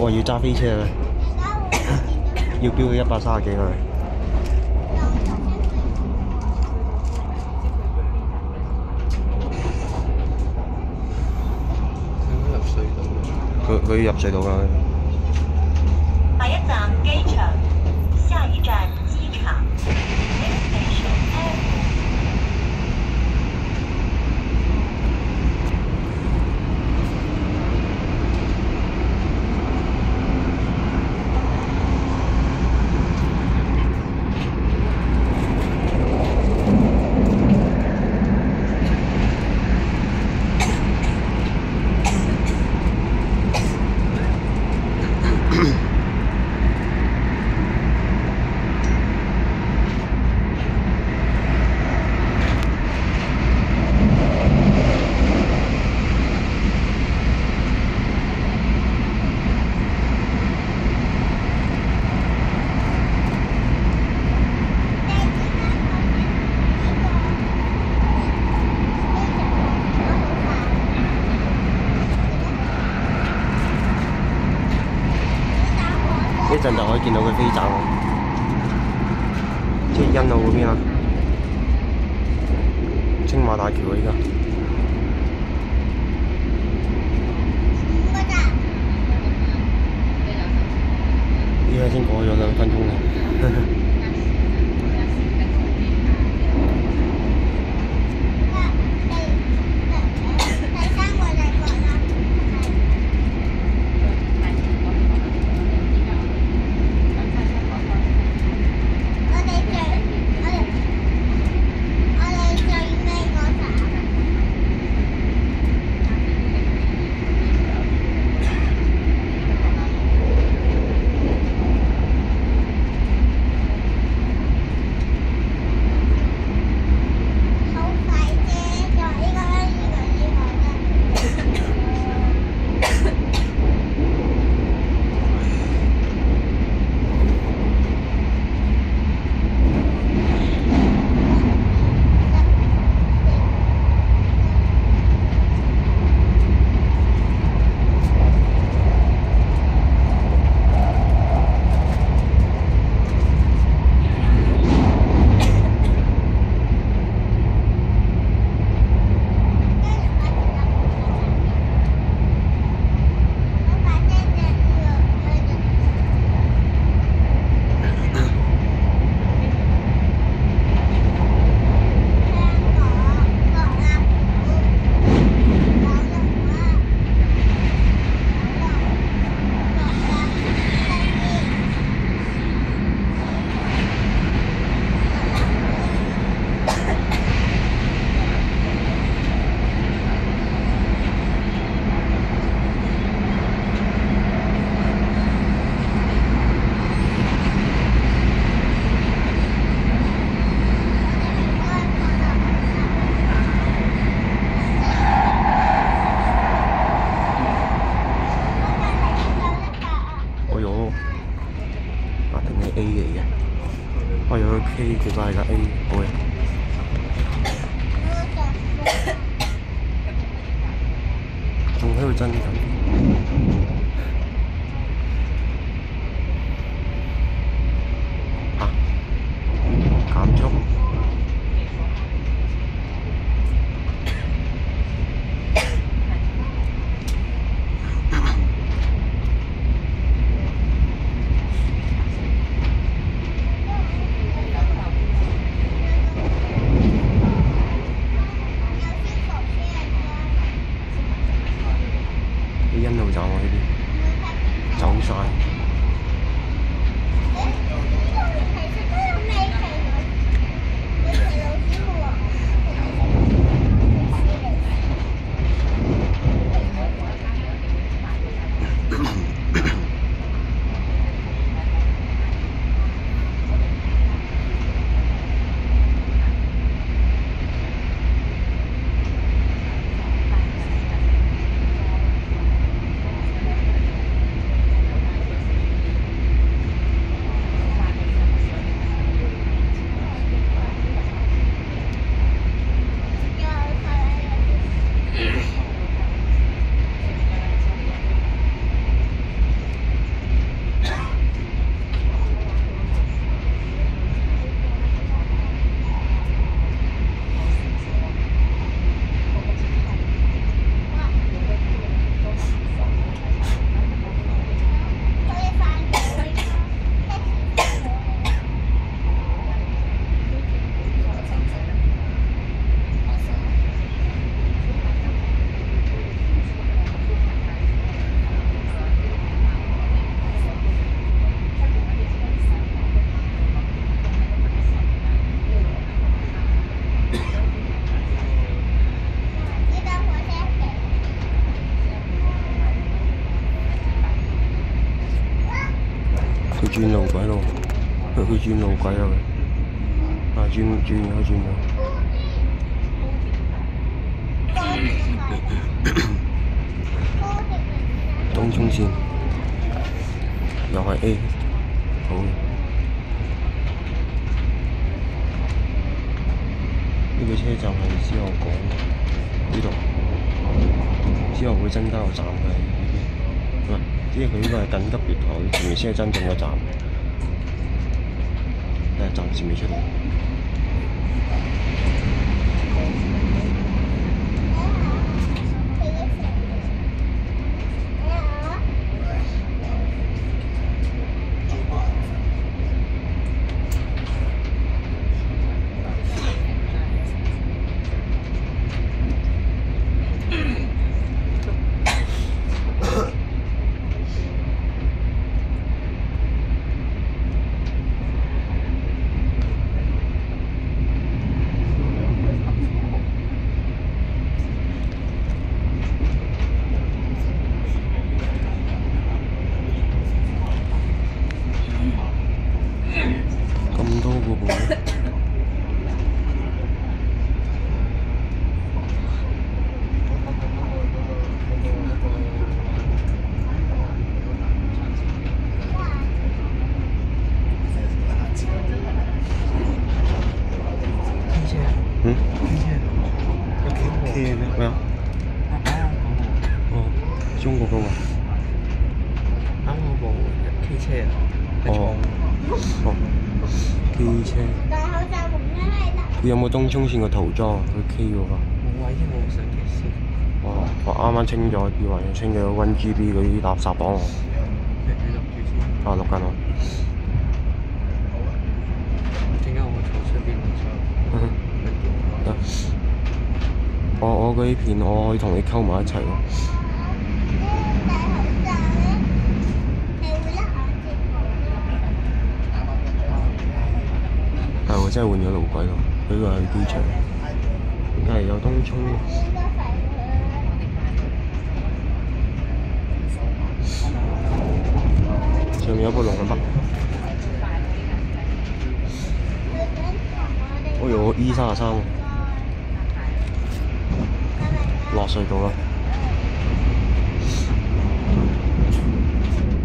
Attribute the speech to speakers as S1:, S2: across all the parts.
S1: 我要揸飛車啊！要飆佢130幾啊！佢入隧道啦。
S2: 下一站機場，下一站機場。Next station airport。
S1: 一陣就可以見到佢飛走，即係欣澳嗰邊啊，青馬大橋啊依家。依家先過咗2分鐘啦。A 嚟嘅，我有個 K 結果係個 A， 好嘅。仲喺度震緊。啊！減速。轉路軌啊佢，轉咗。東涌線又係 A， 好嘅。呢個車站係之後講呢度，之後會增加個站嘅已經，唔係，即係佢呢個係緊急月台，前面先係真正嘅站，但係暫時未出嚟。K 咩啊？哦，中國嘅喎。
S3: 啱我部 K 車啊，
S1: 哦，K 車。佢有冇東涌線嘅塗裝？佢 K 嗰個。
S3: 冇位添，我上 K 先。
S1: 哦，我啱啱清咗，以為清咗 1GB 嗰啲垃圾檔喎。
S3: 你錄住先。
S1: 啊，錄緊我。
S3: 點解我坐出邊唔坐？
S1: 得。我嗰啲片我可以同你溝埋一齊喎。係喎，真係換咗路軌喎，呢個係機場，梗係有東涌。上面有個龍啊！哎呦，E33喎，落隧道啦，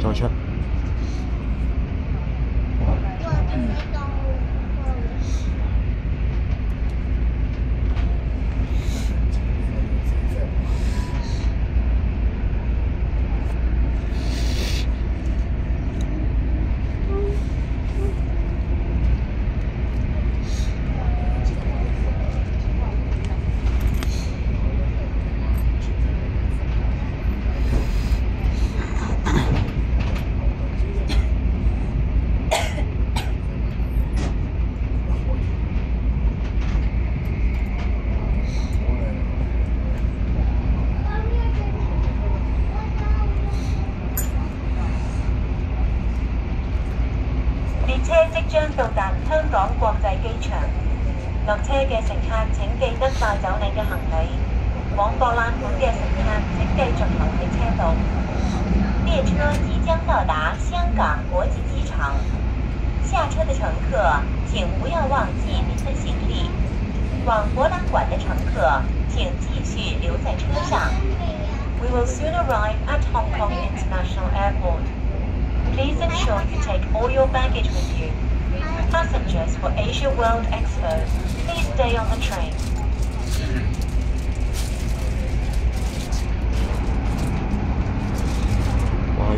S1: 再出。
S2: 列車即將到達香港國際機場，落車嘅乘客請記得帶走你嘅行李。往博覽館嘅乘客請繼續留喺車度。列車即將到達香港國際機場，下車的乘客請不要忘記您的行李。往博覽館的乘客請繼續留在車上。We will soon arrive at Hong Kong International Airport. Please ensure you take all your baggage with you. Passengers for Asia World Expo, please stay on the train.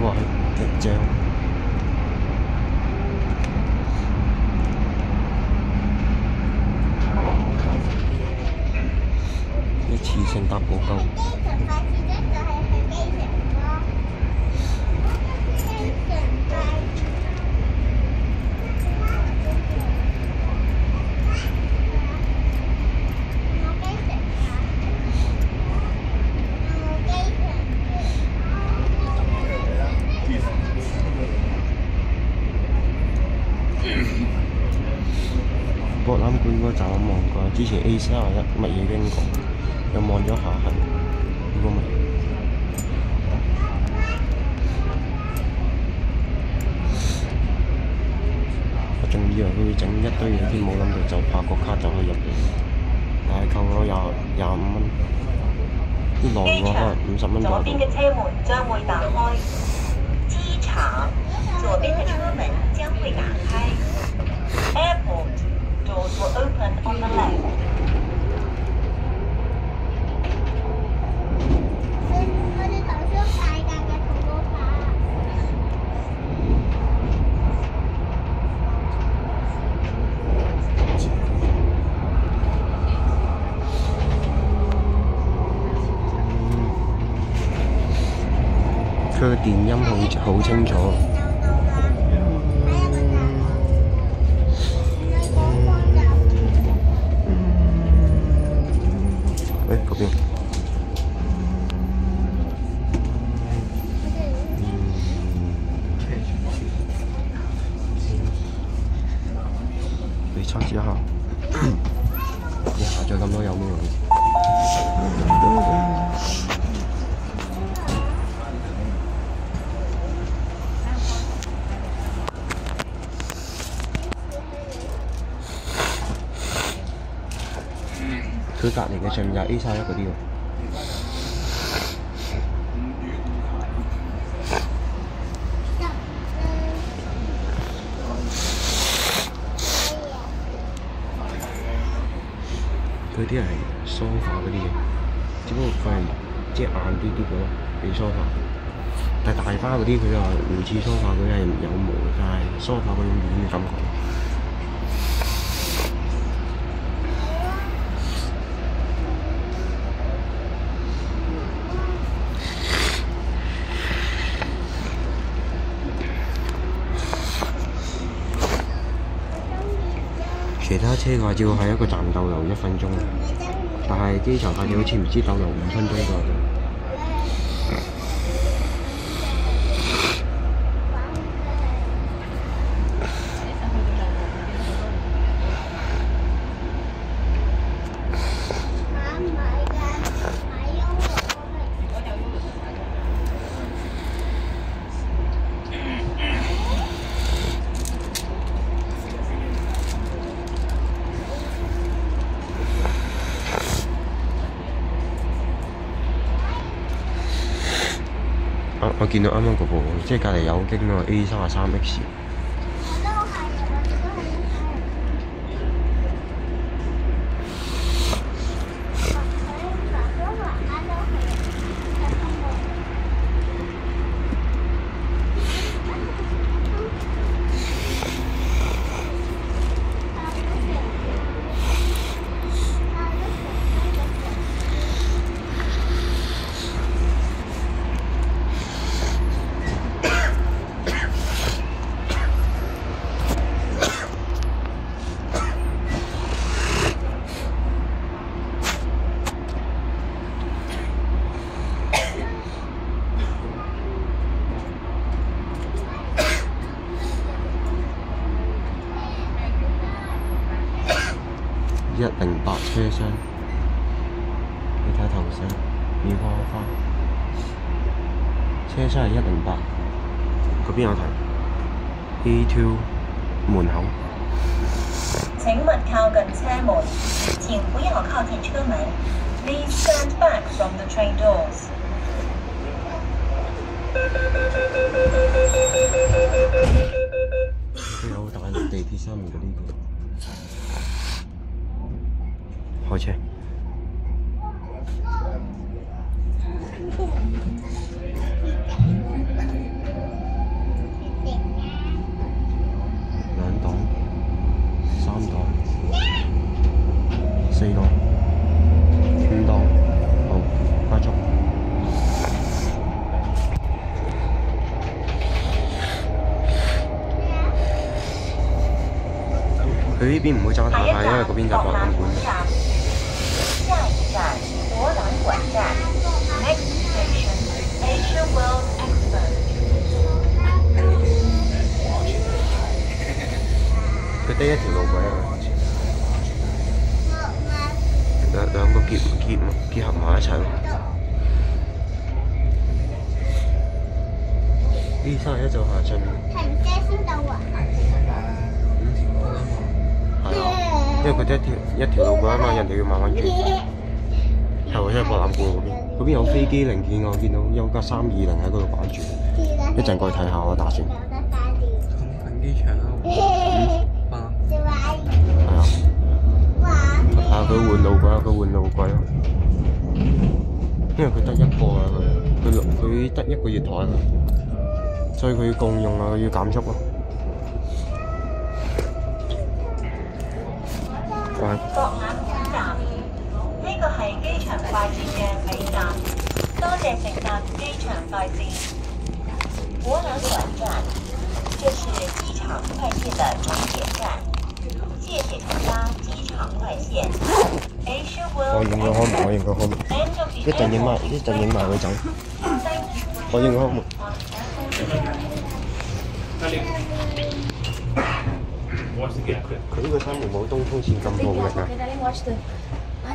S1: 哇，極正！一次性搭過夠。博覽館嗰站我望過，之前 A31乜嘢經過，又望咗下係嗰個乜嘢。仲以為佢會整一堆嘢添，冇諗到就拍個卡就可以入嚟，但係扣咗25蚊，啲狼我可能50蚊就到。
S2: 左邊嘅車門將會打開。機場，左邊嘅車門將會打開。Airport, doors will open on the left.
S1: 佢個電音好清楚。嗰邊。你測試一下。你下載咁多有咩用？佢隔離嘅上面就係 A31嗰啲喎。佢啲係梳化嗰啲嘢，只不過佢係即係硬啲啲嘅咯，比梳化。但係大巴嗰啲佢又唔似梳化嗰啲係有毛，但係梳化嗰種軟嘅感覺。其他車嘅話，只要喺一個站逗留1分鐘，但係機場快線好似唔知逗留5分鐘㗎。我見到啱啱嗰部，即係隔離有經啊 A33X。108車廂，你睇頭寫棉花花，車廂係108，嗰邊有睇 A2 門口。
S2: 請勿靠近車門，請不要靠近車門。Please stand back from the train doors.
S1: 佢有大陸地鐵上面嗰啲嘅。開車。2檔、3檔、4檔、5檔，好，快速。佢呢邊唔會揸太快，因為嗰邊就博覽館。
S2: 下一站博覽館站 ，Next station Asia World Expo。
S1: 佢得一條路軌啊，兩個結合埋一齊咯。A31就下上面。
S4: 停車先到啊！
S1: 因為佢得一條路軌啊嘛，人哋要慢慢轉。係喎，真係博覽館嗰邊有飛機零件我見到有架320喺嗰度擺住，一陣過去睇下我打算。
S3: 近機場啊！
S1: 係啊，係啊，佢換路軌啊，佢換路軌啊，因為佢得一個啊，佢得1個月台啊，所以佢要共用啊，佢要減速啊。
S2: 博覽館站，呢個係機場快線嘅尾站，多謝乘搭機場快線。博覽館站，這是機場快線的終點站。謝謝乘搭機場快線。
S1: 我影個開門，我影個開門，一陣影埋佢走。我影個開門。佢呢個閂門冇東涌線咁暴力啊！